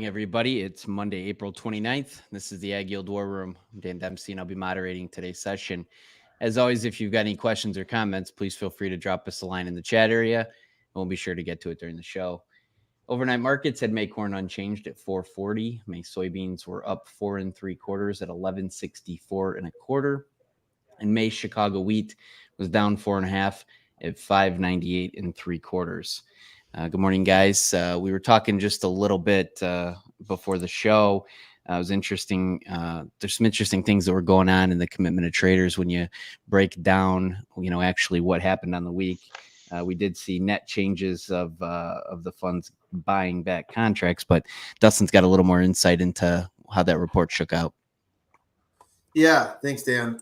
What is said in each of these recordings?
morning, everybody. It's Monday, April 29th. This is the AgYield War Room. I'm Dan Dempsey, and I'll be moderating today's session. As always, if you've got any questions or comments, please feel free to drop us a line in the chat area, and we'll be sure to get to it during the show. Overnight markets had May corn unchanged at 440. May soybeans were up 4 3/4 at 1164 1/4. And May Chicago wheat was down 4.5 at 598 3/4. Good morning, guys. We were talking just a little bit before the show. It was interesting. There's some interesting things that were going on in the commitment of traders when you break down, actually what happened on the week. We did see net changes of the funds buying back contracts, but Dustin's got a little more insight into how that report shook out. Yeah, thanks, Dan.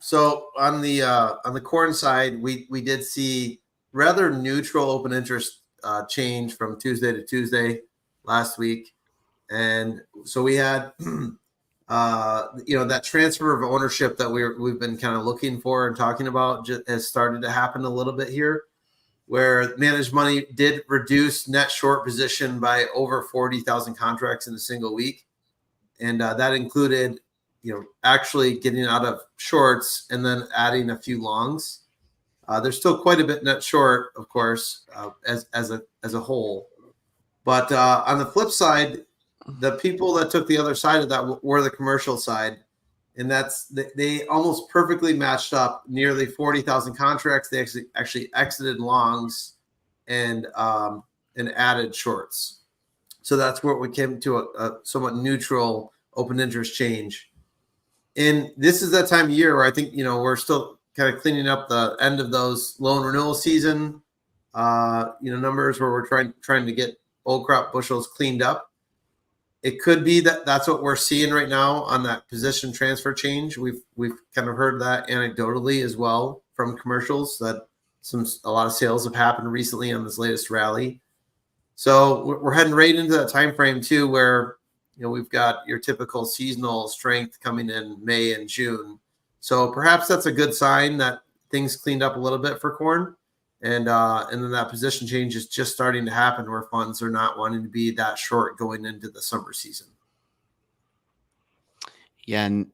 So on the corn side, we did see rather neutral open interest change from Tuesday to Tuesday last week, and so we had that transfer of ownership that we've been kind of looking for and talking about just has started to happen a little bit here, where managed money did reduce net short position by over 40,000 contracts in a single week, and that included actually getting out of shorts and then adding a few longs. There's still quite a bit net short, of course, as a whole. But on the flip side, the people that took the other side of that were the commercial side, and they almost perfectly matched up. Nearly 40,000 contracts. They actually exited longs and added shorts. So that's where we came to a somewhat neutral open interest change. And this is that time of year where I think we're still kind of cleaning up the end of those loan renewal season, numbers where we're trying to get old crop bushels cleaned up. It could be that that's what we're seeing right now on that position transfer change. We've kind of heard that anecdotally as well from commercials that a lot of sales have happened recently on this latest rally. So we're heading right into that time frame too, where we've got your typical seasonal strength coming in May and June. So perhaps that's a good sign that things cleaned up a little bit for corn. And then that position change is just starting to happen where funds are not wanting to be that short going into the summer season. Yeah, and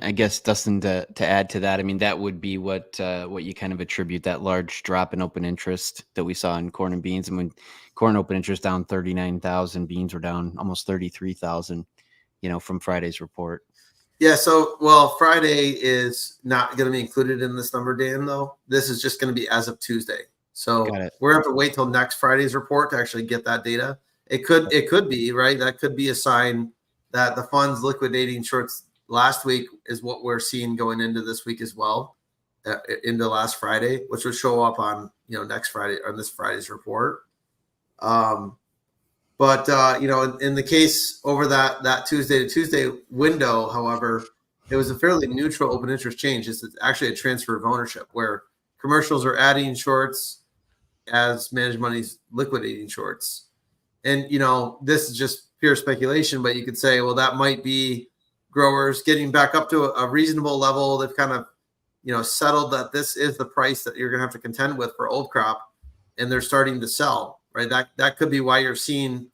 I guess, Dustin, to add to that, I mean, that would be what you kind of attribute that large drop in open interest that we saw in corn and beans. And when corn open interest down 39,000, beans were down almost 33,000, from Friday's report. Yeah, so, Friday is not going to be included in this number, Dan, though. This is just going to be as of Tuesday. So we're going to have to wait till next Friday's report to actually get that data. It could be, right? That could be a sign that the funds liquidating shorts last week is what we're seeing going into this week as well, into last Friday, which would show up on, next Friday or this Friday's report. But in the case over that Tuesday to Tuesday window, however, it was a fairly neutral open interest change. It's actually a transfer of ownership where commercials are adding shorts as managed money's liquidating shorts. And, this is just pure speculation, but you could say, well, that might be growers getting back up to a reasonable level. They've kind of, settled that this is the price that you're going to have to contend with for old crop, and they're starting to sell, right? That could be why you're seeing,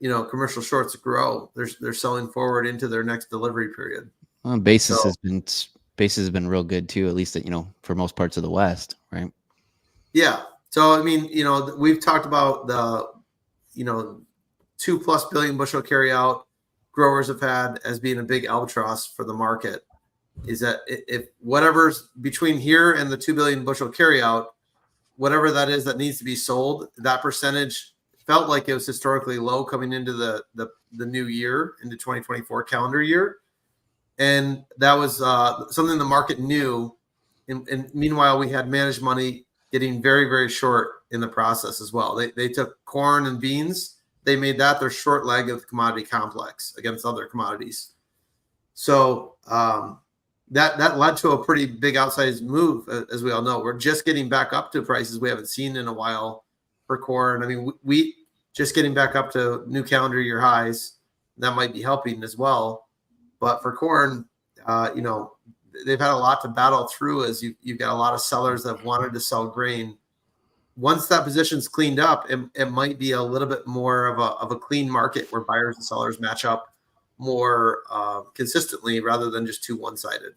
commercial shorts grow. They're selling forward into their next delivery period. Well, basis has been real good too, at least for most parts of the West, right? Yeah. So I mean, we've talked about the, 2+ billion bushel carryout growers have had as being a big albatross for the market. Is that if whatever's between here and the 2 billion bushel carryout, whatever that is that needs to be sold, that percentage felt like it was historically low coming into the new year, into 2024 calendar year. And that was something the market knew. And meanwhile, we had managed money getting very, very short in the process as well. They took corn and beans. They made that their short leg of the commodity complex against other commodities. So that led to a pretty big outsized move, as we all know. We're just getting back up to prices we haven't seen in a while for corn. I mean, wheat just getting back up to new calendar year highs. That might be helping as well. But for corn, they've had a lot to battle through as you've got a lot of sellers that have wanted to sell grain once that position's cleaned up, it might be a little bit more of a clean market where buyers and sellers match up more consistently rather than just too one-sided.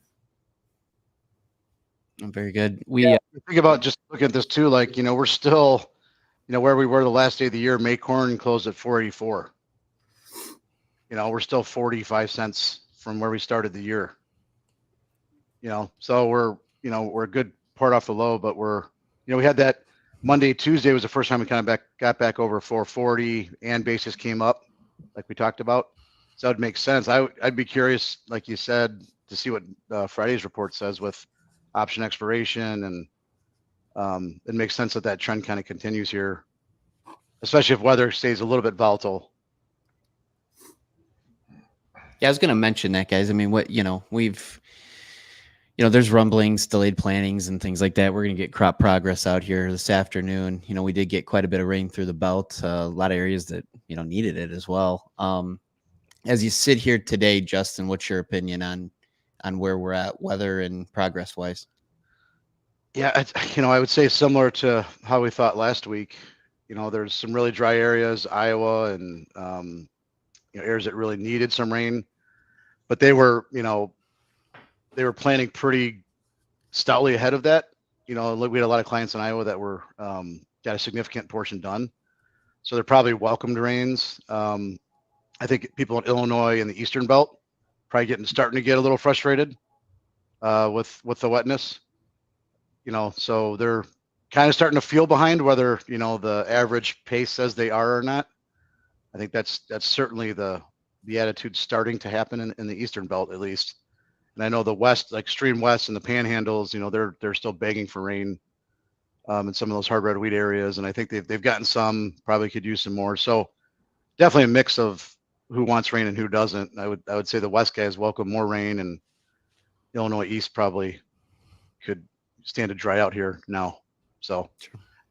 Very good. Think about just looking at this too, like, we're still, where we were the last day of the year. May corn closed at 484. We're still 45 cents from where we started the year. So we're a good part off the low, but we had that Monday, Tuesday was the first time we kind of got back over 440, and basis came up like we talked about. So it makes sense. I'd be curious, like you said, to see what Friday's report says with option expiration, and it makes sense that trend kind of continues here, especially if weather stays a little bit volatile. Yeah, I was going to mention that, guys. I mean, there's rumblings, delayed plantings, and things like that. We're going to get crop progress out here this afternoon. We did get quite a bit of rain through the belt. A lot of areas that needed it as well. As you sit here today, Justin, what's your opinion on where we're at, weather and progress wise? Yeah, I would say similar to how we thought last week. There's some really dry areas, Iowa, and areas that really needed some rain, but they were planning pretty stoutly ahead of that. We had a lot of clients in Iowa that were got a significant portion done, so they're probably welcomed rains. I think people in Illinois and the Eastern Belt probably starting to get a little frustrated with the wetness. So they're kind of starting to feel behind, whether the average pace says they are or not. I think that's certainly the attitude starting to happen in the Eastern Belt, at least. And I know the West, like extreme West and the Panhandles, they're still begging for rain in some of those hard red wheat areas. And I think they've gotten some, probably could use some more. So definitely a mix of who wants rain and who doesn't. I would say the West guys welcome more rain, and Illinois East probably could stand to dry out here now. So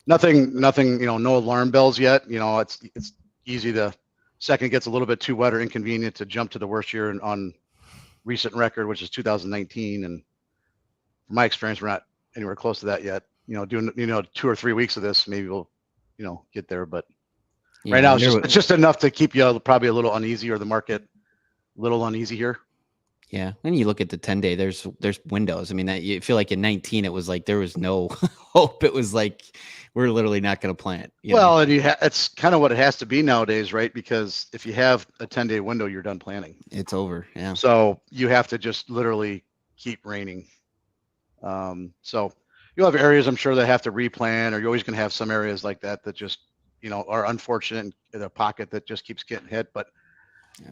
nothing, no alarm bells yet. It's easy to second gets a little bit too wet or inconvenient to jump to the worst year on recent record, which is 2019. And from my experience, we're not anywhere close to that yet. Doing 2 or 3 weeks of this, maybe we'll get there. But right now it's just enough to keep you probably a little uneasy, or the market a little uneasy here. Yeah, when you look at the 10-day, there's windows. I mean, you feel like in 19 it was like there was no hope. It was like we're literally not going to plant. Well, and it's kind of what it has to be nowadays, right? Because if you have a 10-day window, you're done planting. It's over. Yeah. So you have to just literally keep raining. So you'll have areas, I'm sure, that have to replant, or you're always going to have some areas like that just are unfortunate in a pocket that just keeps getting hit. But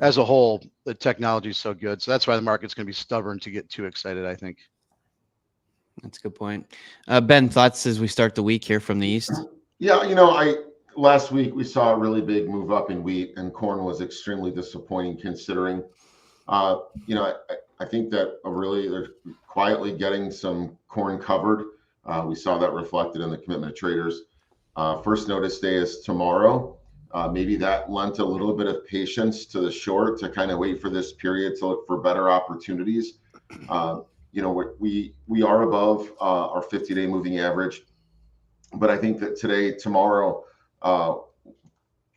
as a whole, the technology is so good. So that's why the market's going to be stubborn to get too excited, I think. That's a good point. Ben, thoughts as we start the week here from the East? Yeah, last week we saw a really big move up in wheat, and corn was extremely disappointing considering, I think that really they're quietly getting some corn covered. We saw that reflected in the commitment of traders. First notice day is tomorrow. Maybe that lent a little bit of patience to the short to kind of wait for this period to look for better opportunities. We are above our 50-day moving average, but I think that tomorrow,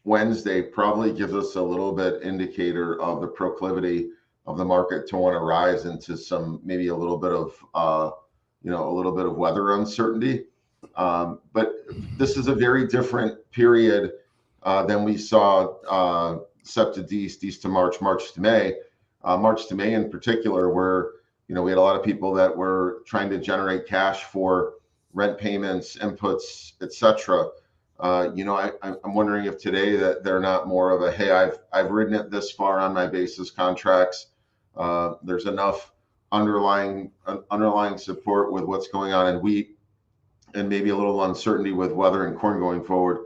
Wednesday, probably gives us a little bit indicator of the proclivity of the market to want to rise into some, maybe a little bit of weather uncertainty. But this is a very different period than we saw Sept to East to March to May. March to May in particular, where we had a lot of people that were trying to generate cash for rent payments, inputs, etc. I'm wondering if today that they're not more of a, hey, I've ridden it this far on my basis contracts. There's enough underlying support with what's going on in wheat, and maybe a little uncertainty with weather and corn going forward.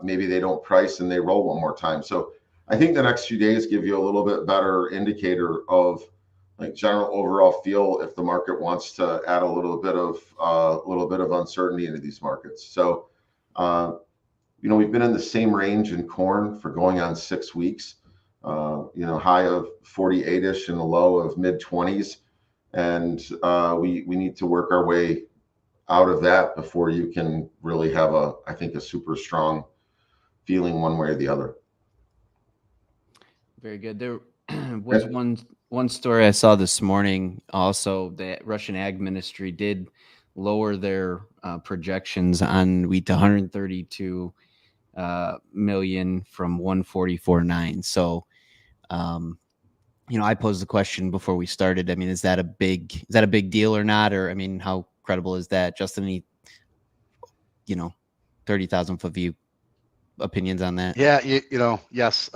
Maybe they don't price and they roll one more time. So I think the next few days give you a little bit better indicator of like general overall feel if the market wants to add a little bit of uncertainty into these markets. So we've been in the same range in corn for going on 6 weeks. High of 48ish and a low of mid 20s, and we need to work our way out of that before you can really have I think a super strong feeling one way or the other. Very good. There was one story I saw this morning also that Russian Ag Ministry did lower their projections on wheat to 132 million from 144.9. So, I posed the question before we started. I mean, is that a big deal or not? Or, I mean, how credible is that? Justin, any, 30,000 foot view opinions on that? Yeah, yes.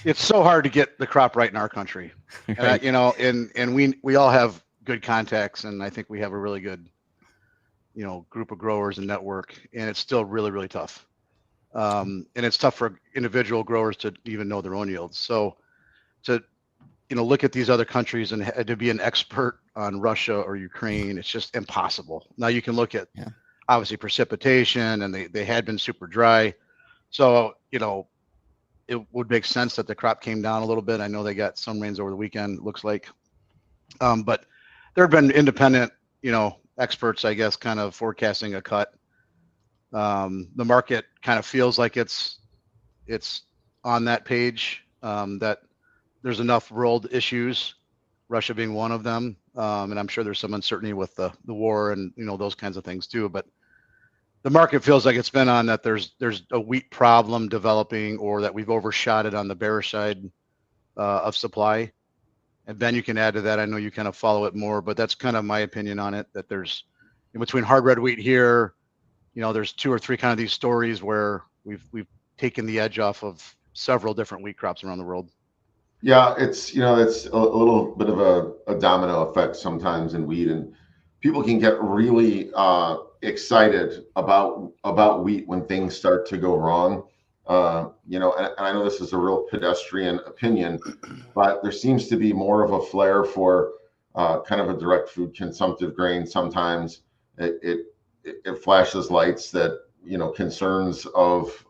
It's so hard to get the crop right in our country, Right. and we all have good contacts, and I think we have a really good, group of growers and network, and it's still really, really tough. And it's tough for individual growers to even know their own yields. So to, look at these other countries and to be an expert on Russia or Ukraine, it's just impossible. Now you can look at obviously precipitation, and they had been super dry. So, it would make sense that the crop came down a little bit. I know they got some rains over the weekend, looks like. But there have been independent, experts, I guess, kind of forecasting a cut. The market kind of feels like it's on that page, that there's enough world issues, Russia being one of them. And I'm sure there's some uncertainty with the war and, those kinds of things too. But the market feels like it's been on that there's a wheat problem developing, or that we've overshot it on the bearish side of supply. And Ben, you can add to that. I know you kind of follow it more, but that's kind of my opinion on it, that there's in between hard red wheat here, there's 2 or 3 kind of these stories where we've taken the edge off of several different wheat crops around the world. Yeah, it's it's a little bit of a domino effect sometimes in wheat, and people can get really excited about wheat when things start to go wrong. And I know this is a real pedestrian opinion, but there seems to be more of a flair for kind of a direct food consumptive grain. Sometimes it flashes lights that concerns of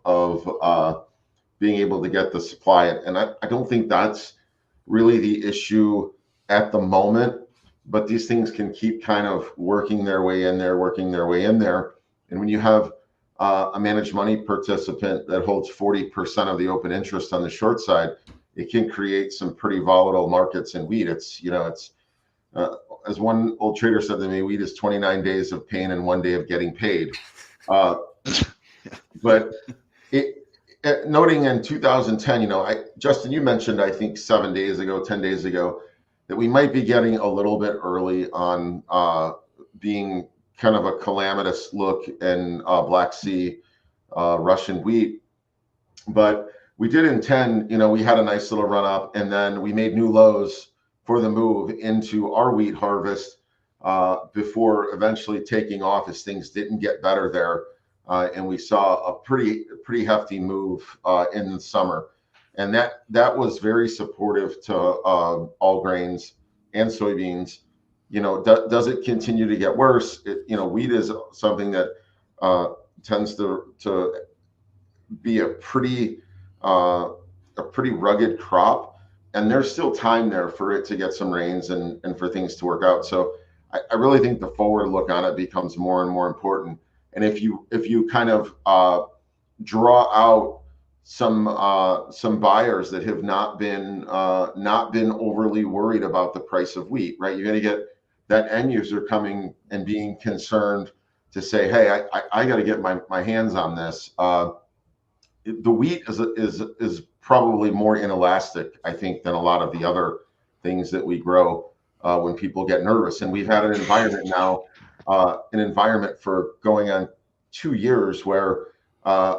being able to get the supply, and I don't think that's really the issue at the moment. But these things can keep kind of working their way in there. And when you have a managed money participant that holds 40% of the open interest on the short side, it can create some pretty volatile markets in wheat. It's as one old trader said to me, wheat is 29 days of pain and 1 day of getting paid. But noting in 2010, Justin, you mentioned, I think 10 days ago, that we might be getting a little bit early on being kind of a calamitous look in Black Sea Russian wheat. But we did in 10, we had a nice little run up, and then we made new lows for the move into our wheat harvest before eventually taking off as things didn't get better there. And we saw a pretty hefty move in the summer. And that was very supportive to all grains and soybeans. Does it continue to get worse? Wheat is something that tends to be a pretty rugged crop, and there's still time there for it to get some rains and for things to work out. So I really think the forward look on it becomes more and more important. And if you kind of draw out some buyers that have not been overly worried about the price of wheat, right? You're going to get that end user coming and being concerned to say, hey, I got to get my hands on this. The wheat is probably more inelastic, I think, than a lot of the other things that we grow when people get nervous. And we've had an environment now, for going on 2 years where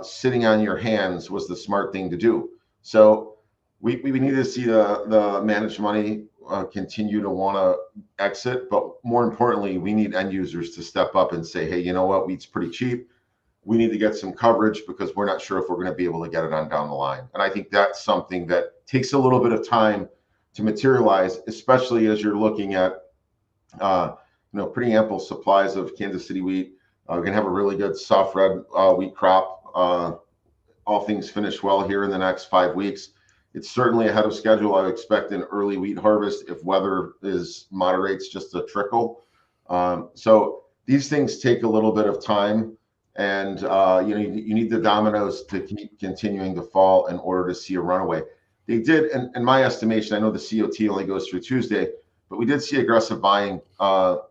sitting on your hands was the smart thing to do. So we need to see the managed money continue to want to exit, but more importantly, we need end users to step up and say, hey, you know what, wheat's pretty cheap. We need to get some coverage because we're not sure if we're going to be able to get it on down the line. And I think that's something that takes a little bit of time to materialize, especially as you're looking at pretty ample supplies of Kansas City wheat. We're going to have a really good soft red wheat crop. All things finish well here in the next 5 weeks. It's certainly ahead of schedule. I expect an early wheat harvest if weather moderates just a trickle. So these things take a little bit of time, and you need the dominoes to keep continuing to fall in order to see a runaway. They did, in my estimation, I know the COT only goes through Tuesday, but we did see aggressive buying the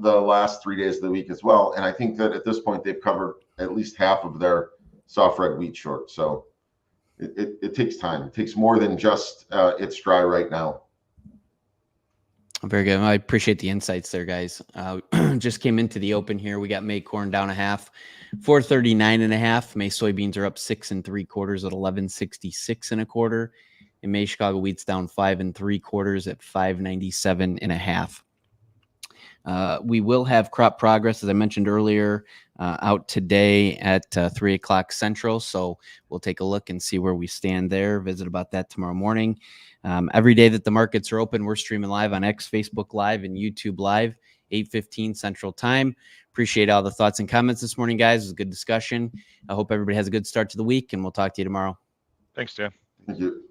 last 3 days of the week as well. And I think that at this point they've covered at least half of their soft red wheat short. So it takes time. It takes more than just it's dry right now. Very good. I appreciate the insights there, guys. Just came into the open here. We got May corn down a half, 439.5. May soybeans are up 6 3/4 at 1166 1/4. And May Chicago wheat's down 5 3/4 at 597.5. We will have crop progress, as I mentioned earlier, out today at 3 o'clock Central. So we'll take a look and see where we stand there. Visit about that tomorrow morning. Every day that the markets are open, we're streaming live on X, Facebook Live, and YouTube Live, 8:15 Central Time. Appreciate all the thoughts and comments this morning, guys. It was a good discussion. I hope everybody has a good start to the week, and we'll talk to you tomorrow. Thanks, Dan. Thank you.